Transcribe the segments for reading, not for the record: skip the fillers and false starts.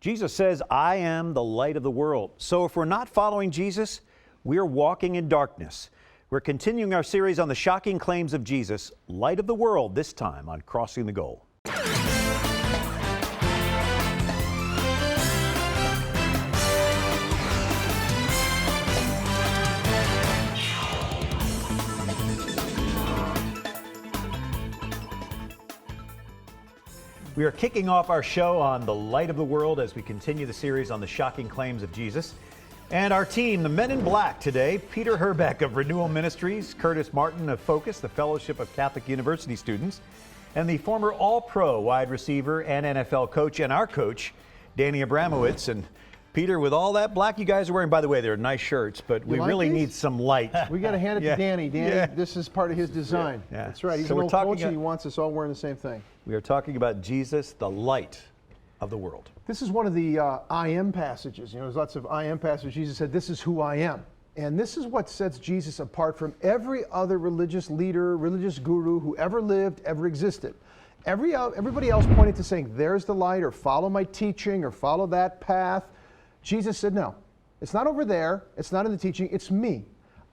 Jesus says, I am the light of the world. So if we're not following Jesus, we're walking in darkness. We're continuing our series on the shocking claims of Jesus, light of the world, this time on Crossing the Goal. We are kicking off our show on the light of the world as we continue the series on the shocking claims of Jesus. And our team, the Men in Black today, Peter Herbeck of Renewal Ministries, Curtis Martin of Focus, the Fellowship of Catholic University Students, and the former All-Pro wide receiver and NFL coach and our coach, Danny Abramowitz. And Peter, with all that black you guys are wearing, by the way, they're nice shirts, but we really need some light. We got to hand it to Danny. Danny, this is part of his design. Yeah. That's right. He's an old coach and he wants us all wearing the same thing. We are talking about Jesus, the light of the world. This is one of the I am passages. You know, there's lots of I am passages. Jesus said, this is who I am. And this is what sets Jesus apart from every other religious leader, religious guru who ever lived, ever existed. Everybody else pointed to saying, there's the light, or follow my teaching, or follow that path. Jesus said, no, it's not over there. It's not in the teaching. It's me.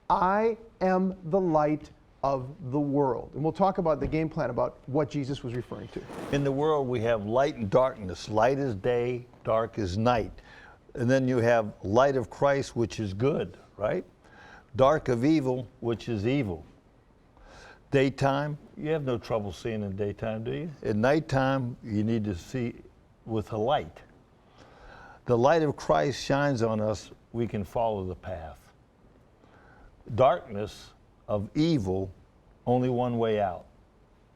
I am the light of the world. And we'll talk about the game plan about what Jesus was referring to. In the world, we have light and darkness. Light is day, dark is night. And then you have light of Christ, which is good, right? Dark of evil, which is evil. Daytime, you have no trouble seeing in daytime, do you? At nighttime, you need to see with a light. The light of Christ shines on us, we can follow the path. Darkness of evil, only one way out,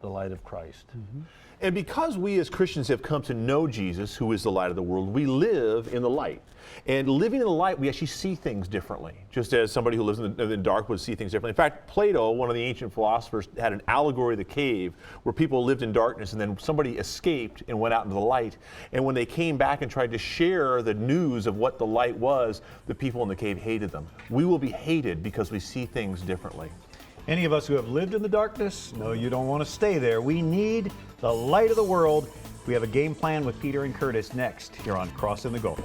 the light of Christ. Mm-hmm. And because we as Christians have come to know Jesus, who is the light of the world, we live in the light. And living in the light, we actually see things differently, just as somebody who lives in the dark would see things differently. In fact, Plato, one of the ancient philosophers, had an allegory of the cave where people lived in darkness and then somebody escaped and went out into the light. And when they came back and tried to share the news of what the light was, the people in the cave hated them. We will be hated because we see things differently. Any of us who have lived in the darkness, no, you don't want to stay there. We need the light of the world. We have a game plan with Peter and Curtis next here on Crossing the Goal.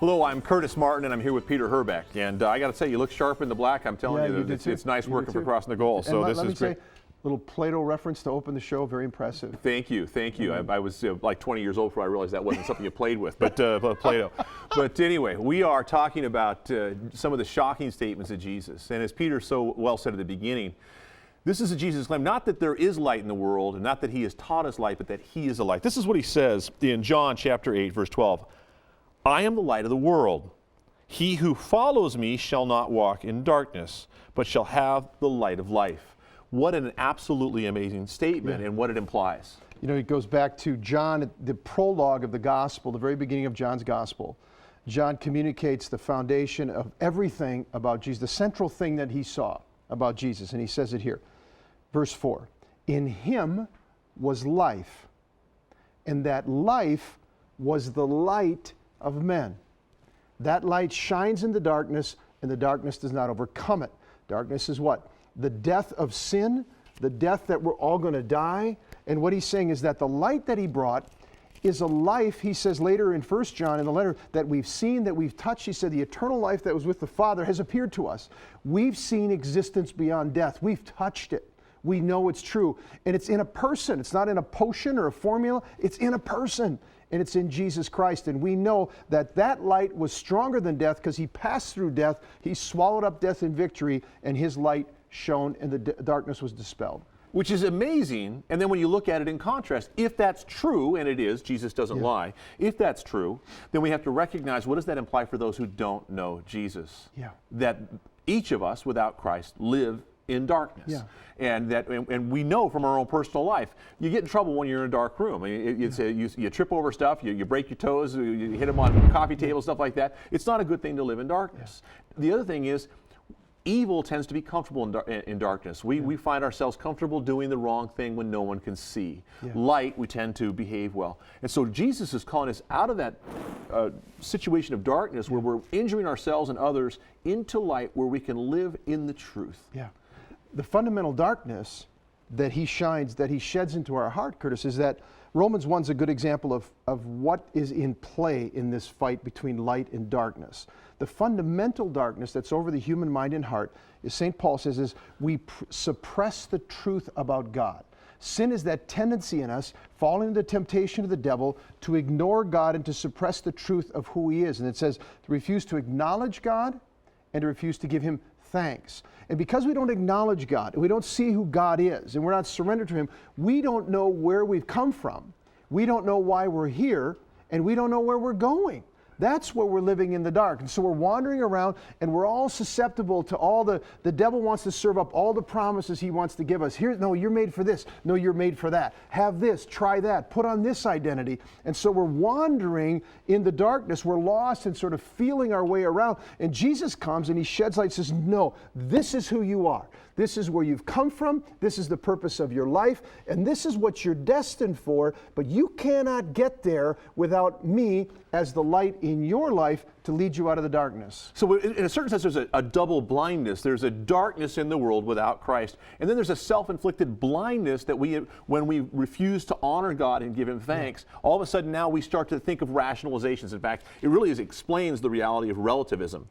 Hello, I'm Curtis Martin, and I'm here with Peter Herbeck. And I got to say, you look sharp in the black. I'm telling you, it's nice working for Crossing the Goal. So this is great. Little Plato reference to open the show, very impressive. Thank you, thank you. I was like 20 years old before I realized that wasn't something you played with, but Plato. But anyway, we are talking about some of the shocking statements of Jesus. And as Peter so well said at the beginning, this is a Jesus claim, not that there is light in the world, and not that he has taught us light, but that he is a light. This is what he says in John chapter 8, verse 12. I am the light of the world. He who follows me shall not walk in darkness, but shall have the light of life. What an absolutely amazing statement and what it implies. You know, it goes back to John, the prologue of the gospel, the very beginning of John's gospel. John communicates the foundation of everything about Jesus, the central thing that he saw about Jesus, and he says it here. Verse 4, in him was life, and that life was the light of men. That light shines in the darkness, and the darkness does not overcome it. Darkness is what? The death of sin, the death that we're all going to die. And what he's saying is that the light that he brought is a life, he says later in 1 John in the letter, that we've seen, that we've touched. He said the eternal life that was with the Father has appeared to us. We've seen existence beyond death. We've touched it. We know it's true. And it's in a person. It's not in a potion or a formula. It's in a person. And it's in Jesus Christ. And we know that that light was stronger than death because he passed through death. He swallowed up death in victory, and his light shone and the darkness was dispelled. Which is amazing. And then when you look at it in contrast, if that's true, and it is, Jesus doesn't lie, if that's true, then we have to recognize, what does that imply for those who don't know Jesus? Yeah. That each of us without Christ live in darkness. Yeah. And we know from our own personal life, you get in trouble when you're in a dark room. I mean, you trip over stuff, you break your toes, you hit them on coffee tables, stuff like that. It's not a good thing to live in darkness. The other thing is, evil tends to be comfortable in darkness. We find ourselves comfortable doing the wrong thing when no one can see. Light, we tend to behave well. And so Jesus is calling us out of that situation of darkness where we're injuring ourselves and others into light where we can live in the truth. Yeah. The fundamental darkness that he shines, that he sheds into our heart, Curtis, is that Romans 1's a good example of what is in play in this fight between light and darkness. The fundamental darkness that's over the human mind and heart, as St. Paul says, is we suppress the truth about God. Sin is that tendency in us, falling into the temptation of the devil, to ignore God and to suppress the truth of who he is. And it says to refuse to acknowledge God and to refuse to give him thanks. And because we don't acknowledge God, and we don't see who God is, and we're not surrendered to him, we don't know where we've come from. We don't know why we're here, and we don't know where we're going. That's where we're living in the dark. And so we're wandering around, and we're all susceptible to all the devil wants to serve up all the promises he wants to give us. Here, no, you're made for this. No, you're made for that. Have this, try that, put on this identity. And so we're wandering in the darkness. We're lost and sort of feeling our way around. And Jesus comes and he sheds light and says, no, this is who you are. This is where you've come from. This is the purpose of your life. And this is what you're destined for. But you cannot get there without me as the light in your life to lead you out of the darkness. So in a certain sense, there's a double blindness. There's a darkness in the world without Christ. And then there's a self-inflicted blindness that when we refuse to honor God and give him thanks, all of a sudden now we start to think of rationalizations. In fact, it really explains the reality of relativism.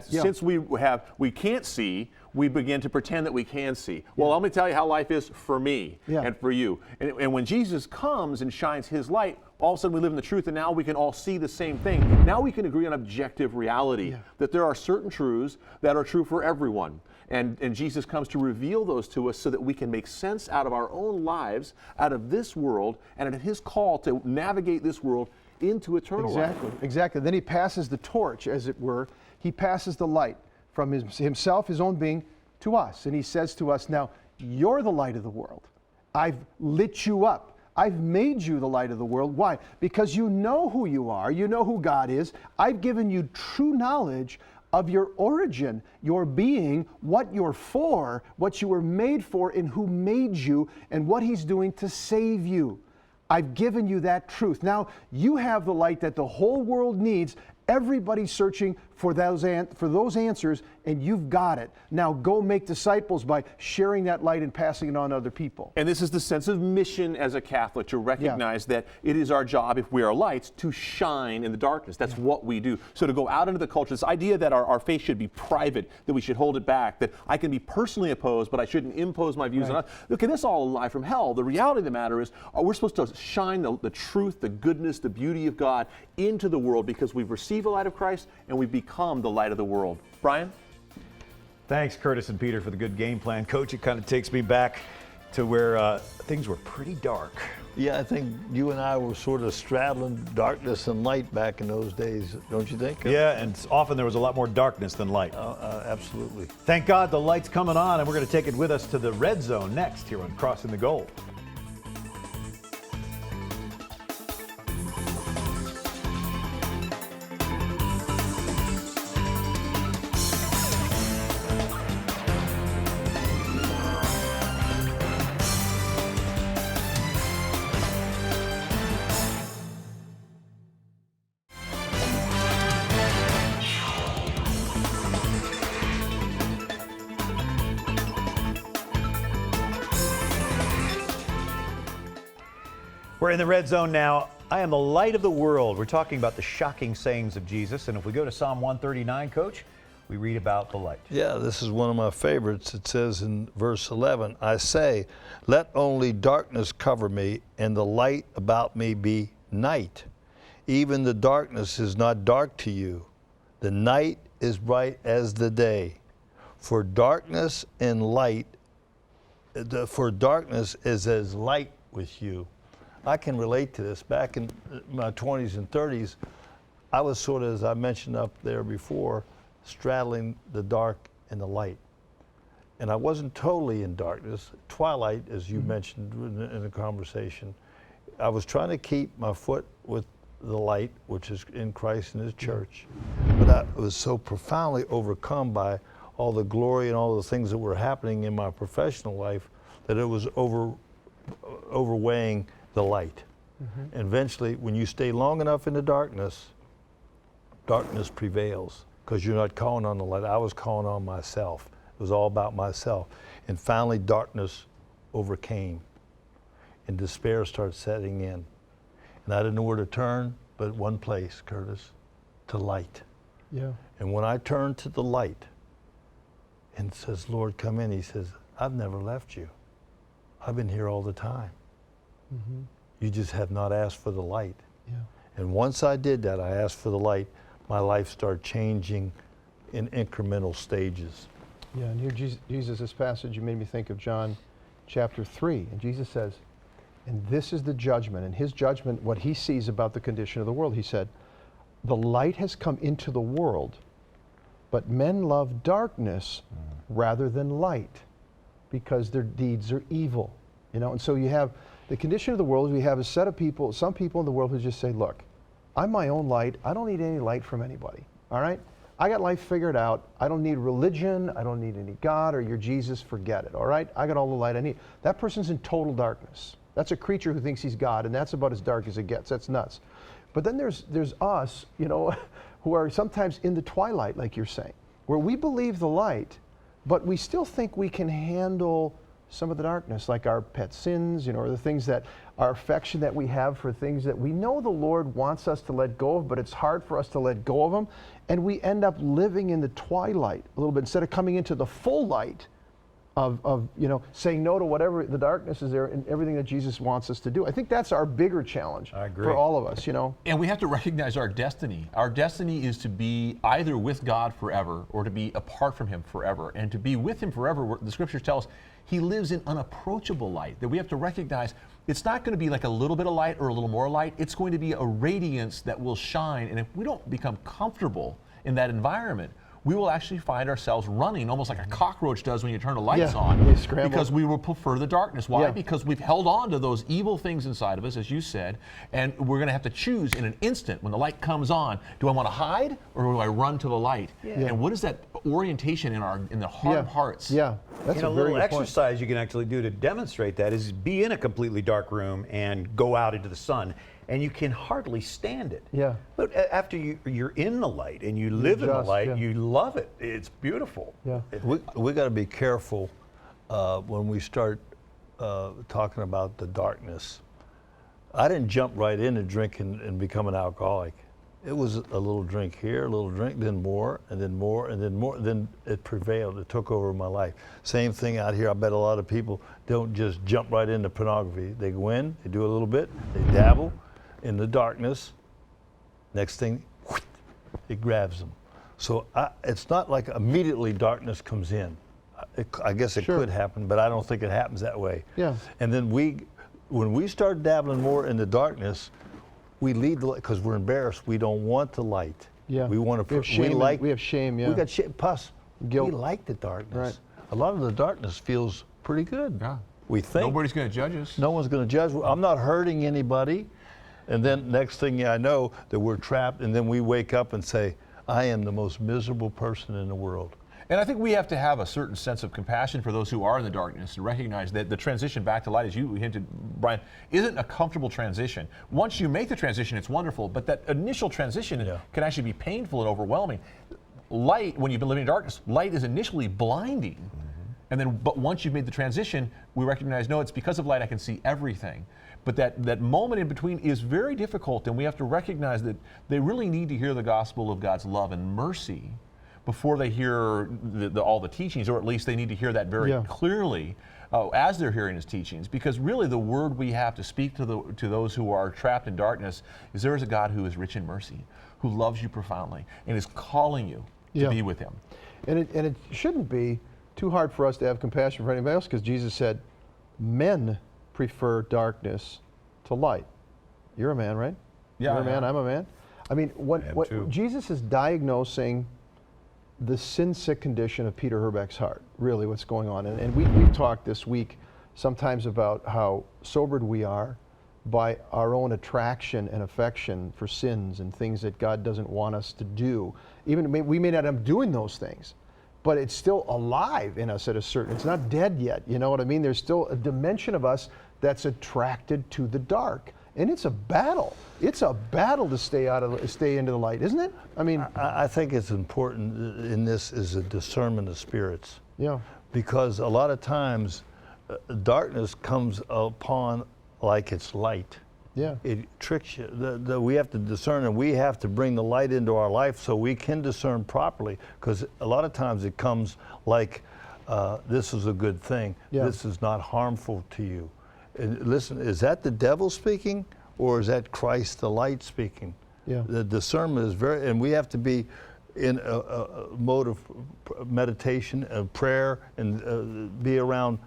Since we can't see, we begin to pretend that we can see. Well, let me tell you how life is for me and for you. And when Jesus comes and shines his light, all of a sudden we live in the truth, and now we can all see the same thing. Now we can agree on objective reality, that there are certain truths that are true for everyone. And Jesus comes to reveal those to us so that we can make sense out of our own lives, out of this world, and at his call to navigate this world into eternal life. Exactly. Then he passes the torch, as it were. He passes the light from himself, his own being, to us. And he says to us, now, you're the light of the world. I've lit you up. I've made you the light of the world. Why? Because you know who you are. You know who God is. I've given you true knowledge of your origin, your being, what you're for, what you were made for, and who made you, and what he's doing to save you. I've given you that truth. Now, you have the light that the whole world needs. Everybody's searching for those answers, and you've got it. Now go make disciples by sharing that light and passing it on to other people. And this is the sense of mission as a Catholic, to recognize that it is our job, if we are lights, to shine in the darkness. That's what we do. So to go out into the culture, this idea that our faith should be private, that we should hold it back, that I can be personally opposed, but I shouldn't impose my views on others. Okay, this is all a lie from hell. The reality of the matter is, we're supposed to shine the truth, the goodness, the beauty of God into the world, because we've received the light of Christ and we become the light of the world. Brian? Thanks, Curtis and Peter, for the good game plan. Coach, it kind of takes me back to where things were pretty dark. Yeah, I think you and I were sort of straddling darkness and light back in those days, don't you think? Yeah, and often there was a lot more darkness than light. Absolutely. Thank God the light's coming on, and we're going to take it with us to the red zone next here on Crossing the Goal. We're in the red zone now. I am the light of the world. We're talking about the shocking sayings of Jesus. And if we go to Psalm 139, Coach, we read about the light. Yeah, this is one of my favorites. It says in verse 11, I say, let only darkness cover me, and the light about me be night. Even the darkness is not dark to you. The night is bright as the day. For darkness and light, for darkness is as light with you. I can relate to this. Back in my 20s and 30s, I was sort of, as I mentioned up there before, straddling the dark and the light. and I wasn't totally in darkness. Twilight, as you mentioned in the conversation, I was trying to keep my foot with the light, which is in Christ and His church. But I was so profoundly overcome by all the glory and all the things that were happening in my professional life that it was overweighing the light. And eventually, when you stay long enough in the darkness, darkness prevails because you're not calling on the light. I was calling on myself. It was all about myself. And finally, darkness overcame and despair started setting in. And I didn't know where to turn but one place, Curtis, to light. Yeah. And when I turned to the light and says, Lord, come in, He says, I've never left you. I've been here all the time. You just have not asked for the light. Yeah. And once I did that, I asked for the light, my life started changing in incremental stages. Yeah, and here Jesus, this passage, you made me think of John chapter 3. And Jesus says, and this is the judgment. And His judgment, what He sees about the condition of the world, He said, the light has come into the world, but men love darkness rather than light because their deeds are evil. You know, and so you have the condition of the world. We have a set of people, some people in the world who just say, look, I'm my own light. I don't need any light from anybody. All right? I got life figured out. I don't need religion. I don't need any God or your Jesus. Forget it. All right? I got all the light I need. That person's in total darkness. That's a creature who thinks he's God, and that's about as dark as it gets. That's nuts. But then there's us, you know, who are sometimes in the twilight, like you're saying, where we believe the light, but we still think we can handle some of the darkness, like our pet sins, you know, or the things that our affection that we have for things that we know the Lord wants us to let go of, but it's hard for us to let go of them. And we end up living in the twilight a little bit instead of coming into the full light of you know, saying no to whatever the darkness is there and everything that Jesus wants us to do. I think that's our bigger challenge for all of us, you know. And we have to recognize our destiny. Our destiny is to be either with God forever or to be apart from Him forever. And to be with Him forever, the Scriptures tell us He lives in unapproachable light, that we have to recognize it's not going to be like a little bit of light or a little more light. It's going to be a radiance that will shine. And if we don't become comfortable in that environment, we will actually find ourselves running almost like a cockroach does when you turn the lights on. you scramble. Because we will prefer the darkness. Why? Yeah. Because we've held on to those evil things inside of us, as you said, and we're going to have to choose in an instant when the light comes on. Do I want to hide or do I run to the light? Yeah. And what is that orientation in the heart of hearts? Yeah, that's And a a very little good point. exercise you can actually do to demonstrate that is be in a completely dark room and go out into the sun, and you can hardly stand it. Yeah. But after you're in the light and you live in the adjust, light, yeah. you love it. It's beautiful. Yeah. We got to be careful when we start talking about the darkness. I didn't jump right into drinking and become an alcoholic. It was a little drink here, a little drink, then more, and then more, and then more. Then it prevailed. It took over my life. Same thing out here. I bet a lot of people don't just jump right into pornography. They go in, they do a little bit, they dabble in the darkness. Next thing, it grabs them. So it's not like immediately darkness comes in. I guess it Sure. could happen, but I don't think it happens that way. Yeah. And then when we start dabbling more in the darkness, we leave the light because we're embarrassed. We don't want the light. Yeah. We want to. We have shame. We have shame. Yeah. We got shame. Plus, Guilt. we like the darkness. Right. A lot of the darkness feels pretty good. Yeah. We think. Nobody's going to judge us. No one's going to judge. I'm not hurting anybody. And then next thing I know that we're trapped, and then we wake up and say, I am the most miserable person in the world. And I think we have to have a certain sense of compassion for those who are in the darkness and recognize that the transition back to light, as you hinted, Brian, isn't a comfortable transition. Once you make the transition, it's wonderful, but that initial transition can actually be painful and overwhelming. Light, when you've been living in darkness, light is initially blinding. And then, but once you've made the transition, we recognize, no, it's because of light I can see everything. But that moment in between is very difficult, and we have to recognize that they really need to hear the gospel of God's love and mercy before they hear all the teachings, or at least they need to hear that very clearly as they're hearing His teachings. Because really the word we have to speak to those who are trapped in darkness is there is a God who is rich in mercy, who loves you profoundly, and is calling you to be with Him. And it shouldn't be too hard for us to have compassion for anybody else, because Jesus said, men prefer darkness to light. You're a man, right? Yeah, You're a man, I am. I'm a man. I mean, what too. Jesus is diagnosing the sin-sick condition of Peter Herbeck's heart, really what's going on. And we've talked this week sometimes about how sobered we are by our own attraction and affection for sins and things that God doesn't want us to do. Even we may not end up doing those things, but it's still alive in us at a certain, it's not dead yet, you know what I mean? There's still a dimension of us that's attracted to the dark. And it's a battle. It's a battle to stay into the light, isn't it? I mean, I think it's important in this is a discernment of spirits. yeah, Because a lot of times darkness comes upon like it's light. yeah. It tricks you. We have to discern, and we have to bring the light into our life so we can discern properly. Because a lot of times it comes like, this is a good thing. Yeah. This is not harmful to you. And listen, is that the devil speaking, or is that Christ the light speaking? Yeah. The discernment is very, and we have to be in a mode of meditation and prayer, and be around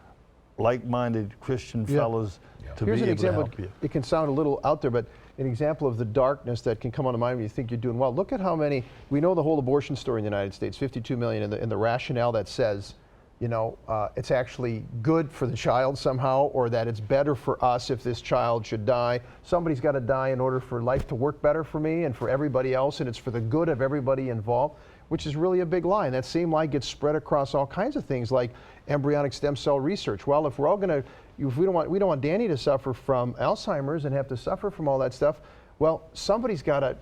like-minded Christian Yeah. fellows to Here's be an able example. to help you. It can sound a little out there, but an example of the darkness that can come on to mind when you think you're doing well. Look at how many, we know the whole abortion story in the United States, 52 million, and the rationale that says, you know, it's actually good for the child somehow, or that it's better for us if this child should die. Somebody's got to die in order for life to work better for me and for everybody else, and it's for the good of everybody involved, which is really a big lie. And that same lie gets spread across all kinds of things like embryonic stem cell research. Well, if we're all going to, if we don't want Danny to suffer from Alzheimer's and have to suffer from all that stuff, well, somebody's got to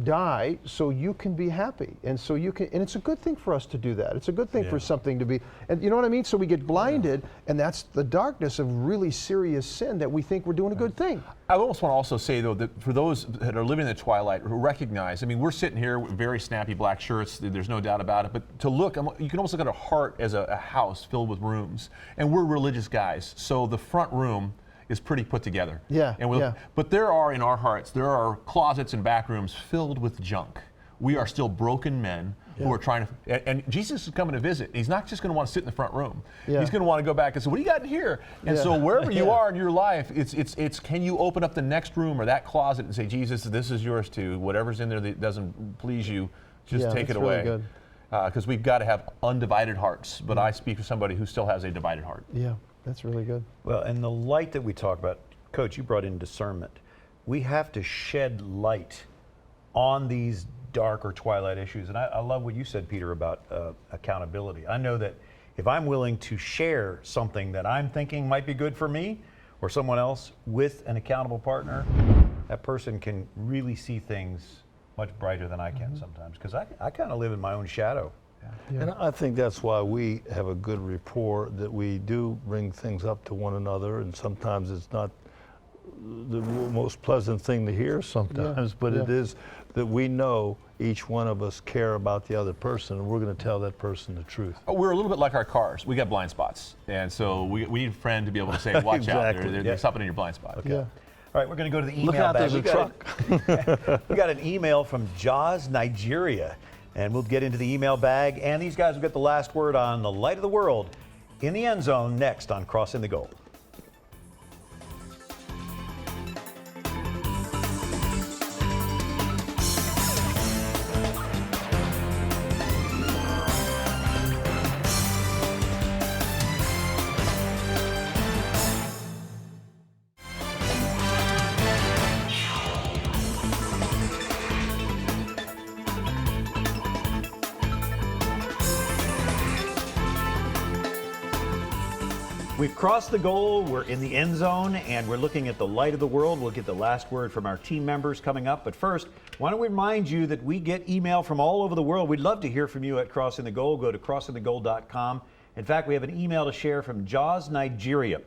die so you can be happy, and so you can, and it's a good thing for us to do that. It's a good thing for something to be, and you know what I mean? So we get blinded, and that's the darkness of really serious sin, that we think we're doing a good thing. I almost want to also say, though, that for those that are living in the twilight who recognize, I mean, we're sitting here with very snappy black shirts, there's no doubt about it, but to look, you can almost look at a heart as a house filled with rooms, and we're religious guys, so the front room is pretty put together. Yeah, And yeah. But there are, in our hearts, there are closets and back rooms filled with junk. We are still broken men who are trying to, and Jesus is coming to visit. He's not just going to want to sit in the front room. Yeah. He's going to want to go back and say, what do you got in here? And Yeah. so wherever you Yeah. are in your life, it's can you open up the next room or that closet and say, Jesus, this is yours too. Whatever's in there that doesn't please you, just Yeah, take it that's really away. good. Because we've got to have undivided hearts. But I speak to somebody who still has a divided heart. Yeah, that's really good. Well, and the light that we talk about, Coach, you brought in discernment. We have to shed light on these dark or twilight issues. And I love what you said, Peter, about accountability. I know that if I'm willing to share something that I'm thinking might be good for me or someone else with an accountable partner, that person can really see things much brighter than I can sometimes, because I kind of live in my own shadow. And I think that's why we have a good rapport, that we do bring things up to one another, and sometimes it's not the most pleasant thing to hear sometimes, but it is that we know each one of us care about the other person, and we're going to tell that person the truth. We're a little bit like our cars. We got blind spots. And so we need a friend to be able to say, watch Exactly. out, there's something in your blind spot. Yeah. All right, we're going to go to the email Look out, bag. there's a truck. We got an email from Jaws, Nigeria, and we'll get into the email bag. And these guys will get the last word on the light of the world in the end zone next on Crossing the Goal. We've crossed the goal, we're in the end zone, and we're looking at the light of the world. We'll get the last word from our team members coming up. But first, why don't we remind you that we get email from all over the world. We'd love to hear from you at Crossing the Goal. Go to crossingthegoal.com. In fact, we have an email to share from Jaws, Nigeria.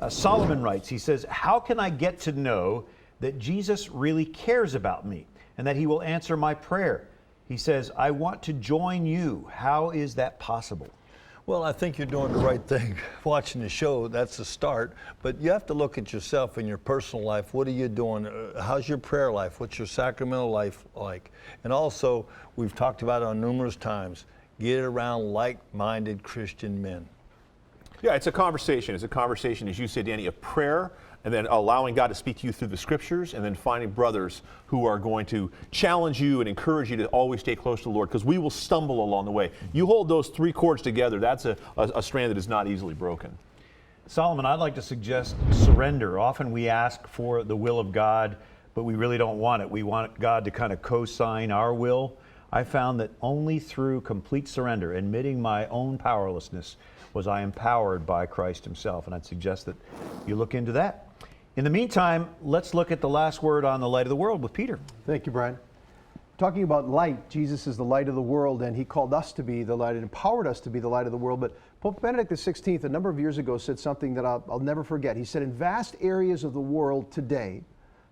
Solomon writes, he says, how can I get to know that Jesus really cares about me and that he will answer my prayer? He says, I want to join you. How is that possible? Well, I think you're doing the right thing. Watching the show, that's a start. But you have to look at yourself in your personal life. What are you doing? How's your prayer life? What's your sacramental life like? And also, we've talked about it on numerous times, get around like-minded Christian men. Yeah, it's a conversation. It's a conversation, as you said, Danny, of prayer, and then allowing God to speak to you through the scriptures, and then finding brothers who are going to challenge you and encourage you to always stay close to the Lord, because we will stumble along the way. You hold those three cords together, that's a strand that is not easily broken. Solomon, I'd like to suggest surrender. Often we ask for the will of God, but we really don't want it. We want God to kind of co-sign our will. I found that only through complete surrender, admitting my own powerlessness, was I empowered by Christ himself. And I'd suggest that you look into that. In the meantime, let's look at the last word on the light of the world with Peter. Thank you, Brian. Talking about light, Jesus is the light of the world, and he called us to be the light and empowered us to be the light of the world. But Pope Benedict XVI, a number of years ago, said something that I'll never forget. He said, in vast areas of the world today,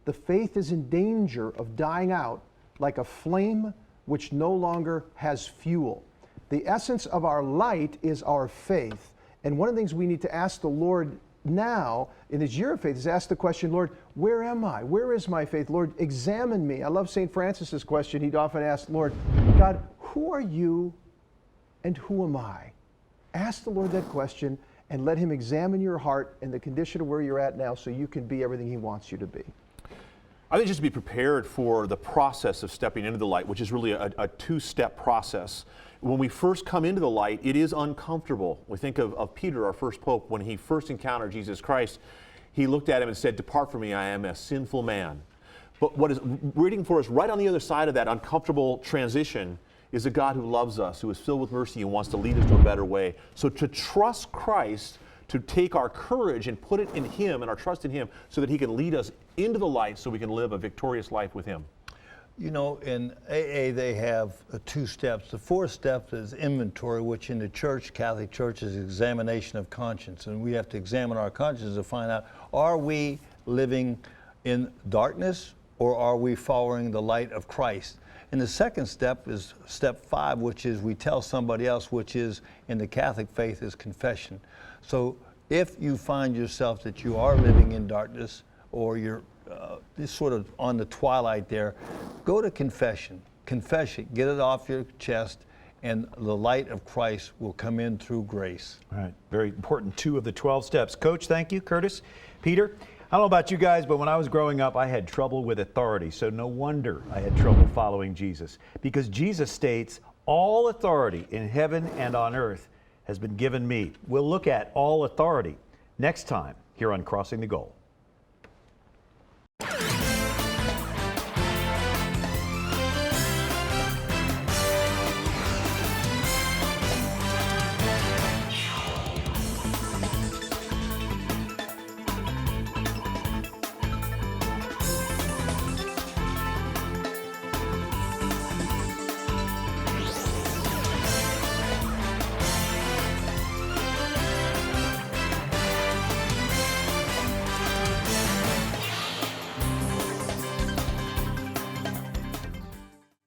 the faith is in danger of dying out like a flame which no longer has fuel. The essence of our light is our faith. And one of the things we need to ask the Lord now in this year of faith is ask the question, Lord, where am I? Where is my faith? Lord, examine me. I love St. Francis's question. He'd often ask, Lord, God, who are you and who am I? Ask the Lord that question and let him examine your heart and the condition of where you're at now so you can be everything he wants you to be. I think just to be prepared for the process of stepping into the light, which is really a two-step process. When we first come into the light, it is uncomfortable. We think of Peter, our first pope, when he first encountered Jesus Christ, he looked at him and said, "Depart from me, I am a sinful man." But what is waiting for us right on the other side of that uncomfortable transition is a God who loves us, who is filled with mercy and wants to lead us to a better way. So to trust Christ, to take our courage and put it in him and our trust in him so that he can lead us into the light so we can live a victorious life with him. You know, in AA they have two steps. The fourth step is inventory, which in the church, Catholic Church, is examination of conscience. And we have to examine our conscience to find out, are we living in darkness or are we following the light of Christ? And the second step is step 5, which is we tell somebody else, which is in the Catholic faith is confession. So if you find yourself that you are living in darkness or you're sort of on the twilight there, go to confession. Confess it, get it off your chest, and the light of Christ will come in through grace. All right, very important 2 of the 12 steps. Coach, thank you. Curtis, Peter, I don't know about you guys, but when I was growing up, I had trouble with authority. So no wonder I had trouble following Jesus, because Jesus states, all authority in heaven and on earth has been given me. We'll look at all authority next time here on Crossing the Goal.